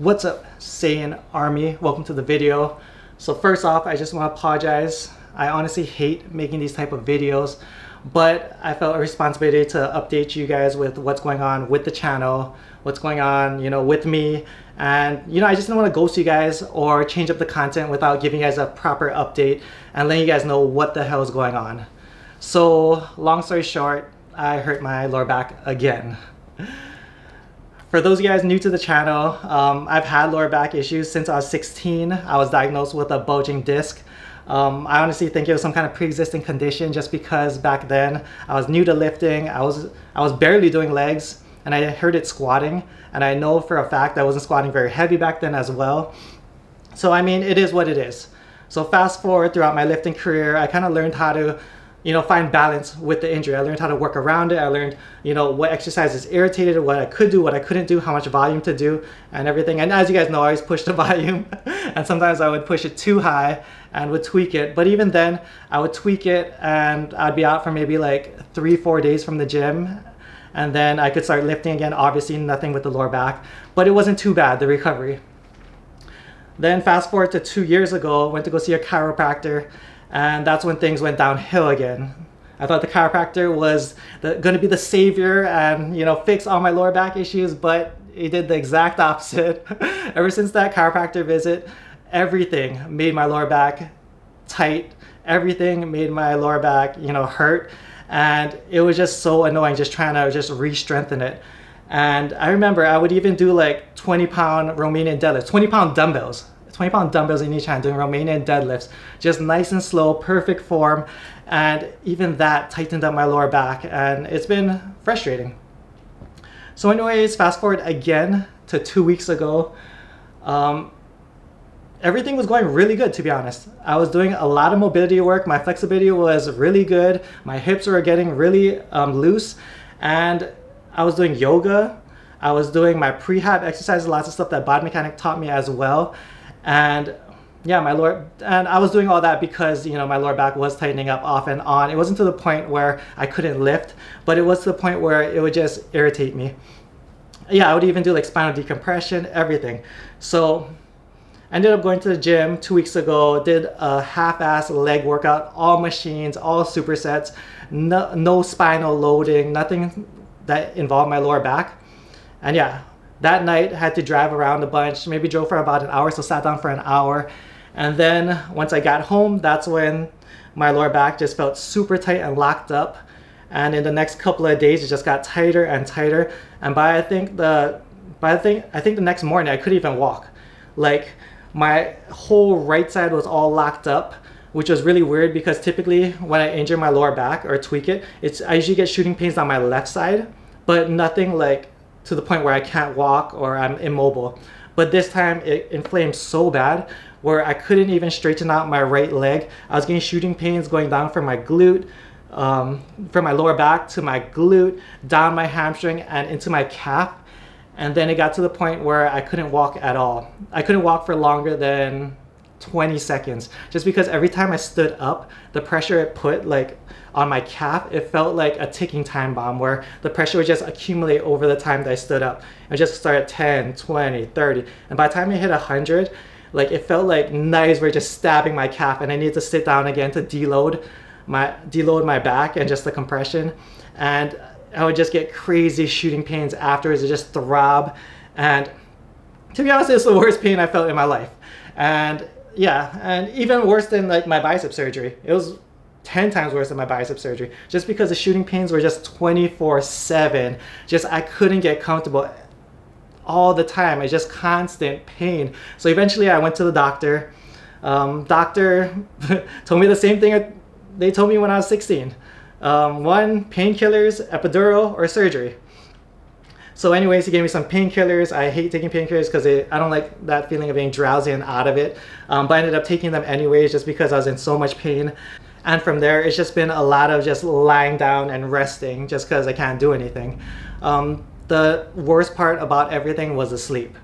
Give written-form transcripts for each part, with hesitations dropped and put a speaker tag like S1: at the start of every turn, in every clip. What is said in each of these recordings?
S1: What's up, Saiyan Army? Welcome to the video. So first off, I just want to apologize. I honestly hate making these type of videos, but I felt a responsibility to update you guys with what's going on with the channel, what's going on, with me. And, I just didn't want to ghost you guys or change up the content without giving you guys a proper update and letting you guys know what the hell is going on. So long story short, I hurt my lower back again. For those of you guys new to the channel, I've had lower back issues since I was 16. I was diagnosed with a bulging disc. I honestly think it was some kind of pre-existing condition just because back then I was new to lifting. I was barely doing legs and I heard it squatting, and I know for a fact I wasn't squatting very heavy back then as well. So I mean, it is what it is. So fast forward throughout my lifting career, I kind of learned how to find balance with the injury. I learned how to work around it. I learned, what exercises irritated, what I could do, what I couldn't do, how much volume to do, and everything. And as you guys know, I always push the volume, and sometimes I would push it too high and would tweak it. But even then, I would tweak it, and I'd be out for maybe like 3-4 days from the gym, and then I could start lifting again. Obviously, nothing with the lower back, but it wasn't too bad, the recovery. Then fast forward to 2 years ago, went to go see a chiropractor. And that's when things went downhill again. I thought the chiropractor was going to be the savior and, fix all my lower back issues, but he did the exact opposite. Ever since that chiropractor visit, everything made my lower back tight. Everything made my lower back, hurt. And it was just so annoying just trying to just re-strengthen it. And I remember I would even do like 20-pound Romanian deadlifts, 20-pound dumbbells. 20-pound dumbbells in each hand, doing Romanian deadlifts, just nice and slow, perfect form, and even that tightened up my lower back, and it's been frustrating. So anyways, fast forward again to 2 weeks ago. Everything was going really good, to be honest. I was doing a lot of mobility work. My flexibility was really good. My hips were getting really loose, and I was doing yoga. I was doing my prehab exercises, lots of stuff that Body Mechanic taught me as well. And yeah, I was doing all that because my lower back was tightening up off and on. It wasn't to the point where I couldn't lift, but it was to the point where it would just irritate me. Yeah, I would even do like spinal decompression, everything. So I ended up going to the gym 2 weeks ago, did a half-ass leg workout, all machines, all supersets, no spinal loading, nothing that involved my lower back. And yeah, that night, had to drive around a bunch, maybe drove for about an hour, so sat down for an hour. And then once I got home, that's when my lower back just felt super tight and locked up. And in the next couple of days, it just got tighter and tighter. And I think the next morning, I couldn't even walk. Like, my whole right side was all locked up, which was really weird because typically when I injure my lower back or tweak it, I usually get shooting pains on my left side, but nothing like to the point where I can't walk or I'm immobile. But this time it inflamed so bad where I couldn't even straighten out my right leg. I was getting shooting pains going down from my glute, from my lower back to my glute, down my hamstring and into my calf. And then it got to the point where I couldn't walk at all. I couldn't walk for longer than 20 seconds just because every time I stood up, the pressure it put on my calf, it felt like a ticking time bomb where the pressure would just accumulate over the time that I stood up. I just started 10, 20, 30. And by the time I hit 100, it felt like knives were just stabbing my calf and I needed to sit down again to deload my back and just the compression. And I would just get crazy shooting pains afterwards. It just throb. And to be honest, it's the worst pain I felt in my life. And yeah, and even worse than my bicep surgery. It was 10 times worse than my bicep surgery just because the shooting pains were just 24/7. I couldn't get comfortable all the time. It's just constant pain. So eventually I went to the doctor. Doctor told me the same thing they told me when I was 16. One, painkillers, epidural, or surgery. So anyways, he gave me some painkillers. I hate taking painkillers because I don't like that feeling of being drowsy and out of it. But I ended up taking them anyways just because I was in so much pain. And from there, it's just been a lot of just lying down and resting just because I can't do anything. The worst part about everything was the sleep.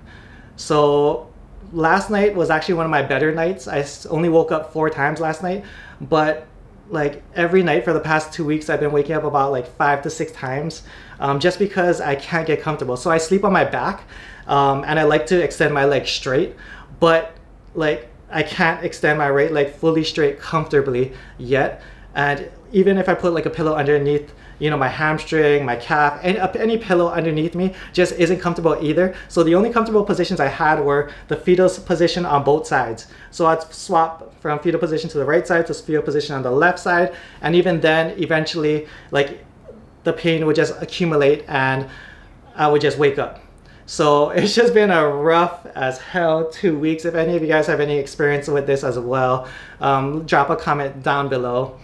S1: So last night was actually one of my better nights. I only woke up 4 times last night, but like every night for the past 2 weeks, I've been waking up about like 5 to 6 times, just because I can't get comfortable. So I sleep on my back, and I like to extend my leg straight, but like I can't extend my right leg fully straight comfortably yet. And even if I put like a pillow underneath, you know, my hamstring, my calf, any pillow underneath me just isn't comfortable either. So the only comfortable positions I had were the fetal position on both sides. So I'd swap from fetal position to the right side to fetal position on the left side. And even then, eventually, like the pain would just accumulate and I would just wake up. So it's just been a rough as hell 2 weeks. If any of you guys have any experience with this as well, drop a comment down below.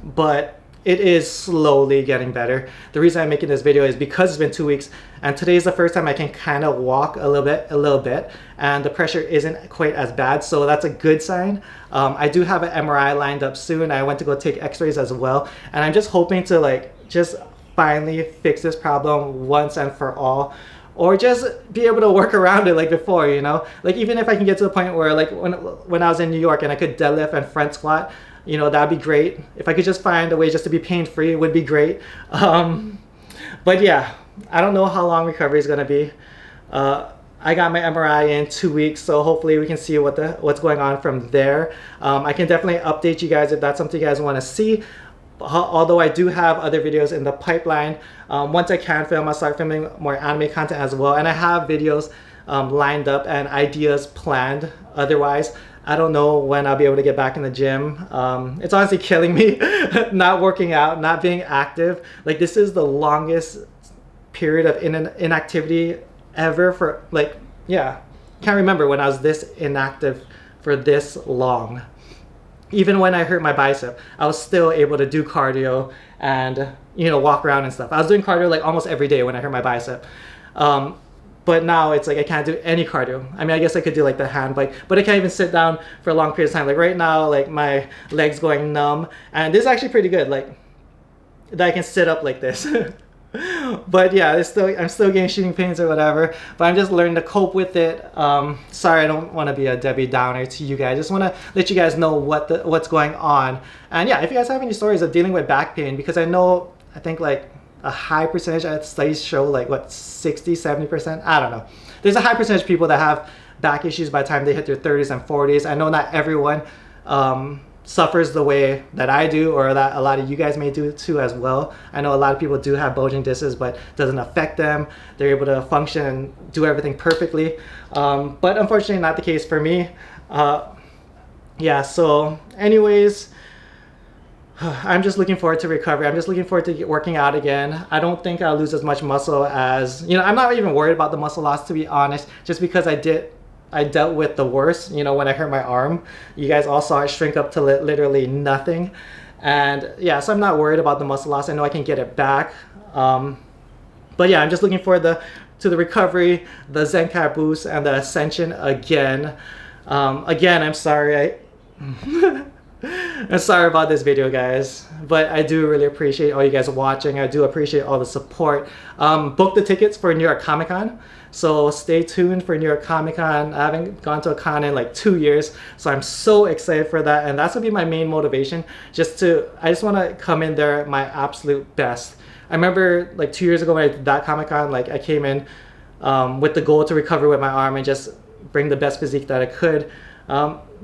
S1: But it is slowly getting better. The reason I'm making this video is because it's been 2 weeks, and today is the first time I can kind of walk a little bit, and the pressure isn't quite as bad, so that's a good sign. I do have an MRI lined up soon. I went to go take x-rays as well, and I'm just hoping to like just finally fix this problem once and for all, or just be able to work around it like before, you know? Like even if I can get to the point where like when I was in New York and I could deadlift and front squat, you know, that'd be great. If I could just find a way just to be pain-free, it would be great. But yeah, I don't know how long recovery is gonna be. I got my MRI in 2 weeks, so hopefully we can see what's going on from there. I can definitely update you guys if that's something you guys wanna see. Although I do have other videos in the pipeline. Once I can film, I'll start filming more anime content as well. And I have videos lined up and ideas planned. Otherwise, I don't know when I'll be able to get back in the gym. It's honestly killing me, not working out, not being active. Like this is the longest period of inactivity ever for like, yeah. Can't remember when I was this inactive for this long. Even when I hurt my bicep, I was still able to do cardio and, you know, walk around and stuff. I was doing cardio like almost every day when I hurt my bicep. But now it's like I can't do any cardio. I mean, I guess I could do like the hand bike, but I can't even sit down for a long period of time. Like right now, like my legs going numb, and this is actually pretty good. Like that I can sit up like this. But yeah, I'm still getting shooting pains or whatever. But I'm just learning to cope with it. Sorry, I don't want to be a Debbie Downer to you guys. I just want to let you guys know what's going on. And yeah, if you guys have any stories of dealing with back pain, because I think like a high percentage of studies show like what 60-70%, I don't know, there's a high percentage of people that have back issues by the time they hit their 30s and 40s. I know not everyone suffers the way that I do, or that a lot of you guys may do too as well. I know a lot of people do have bulging discs, but it doesn't affect them. They're able to function and do everything perfectly, but unfortunately not the case for me. Yeah, so anyways, I'm just looking forward to recovery. I'm just looking forward to working out again. I don't think I'll lose as much muscle as, you know, I'm not even worried about the muscle loss, to be honest, just because I dealt with the worst, you know, when I hurt my arm. You guys all saw it shrink up to literally nothing. And yeah, so I'm not worried about the muscle loss. I know I can get it back. But yeah, I'm just looking forward to the recovery, the Zenkai boost, and the ascension again. Again, I'm sorry. I'm sorry about this video, guys, but I do really appreciate all you guys watching. I do appreciate all the support. Book the tickets for New York Comic Con, so stay tuned for New York Comic Con. I haven't gone to a con in like 2 years, so I'm so excited for that, and that's gonna be my main motivation. I just want to come in there my absolute best. I remember like 2 years ago when I did that Comic Con, like I came in with the goal to recover with my arm and just bring the best physique that I could.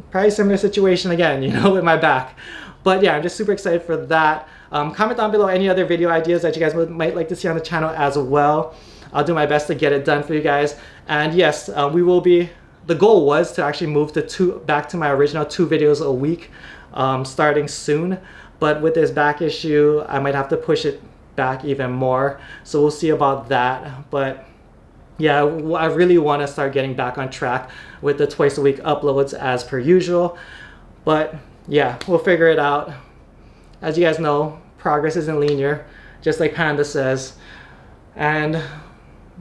S1: Probably similar situation again, you know, with my back. But yeah, I'm just super excited for that. Comment down below any other video ideas that you guys might like to see on the channel as well. I'll do my best to get it done for you guys. And yes, the goal was to actually move back to my original 2 videos a week, starting soon. But with this back issue, I might have to push it back even more. So we'll see about that. But yeah, I really want to start getting back on track with the twice a week uploads as per usual. But yeah, we'll figure it out. As you guys know, progress isn't linear, just like Panda says. And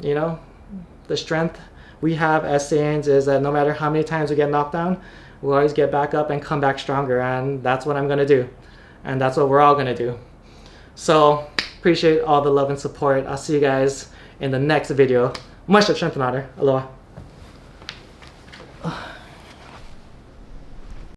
S1: you know, the strength we have as Saiyans is that no matter how many times we get knocked down, we'll always get back up and come back stronger. And that's what I'm gonna do, and that's what we're all gonna do. So appreciate all the love and support. I'll see you guys in the next video. Much love, strength and honor. Aloha.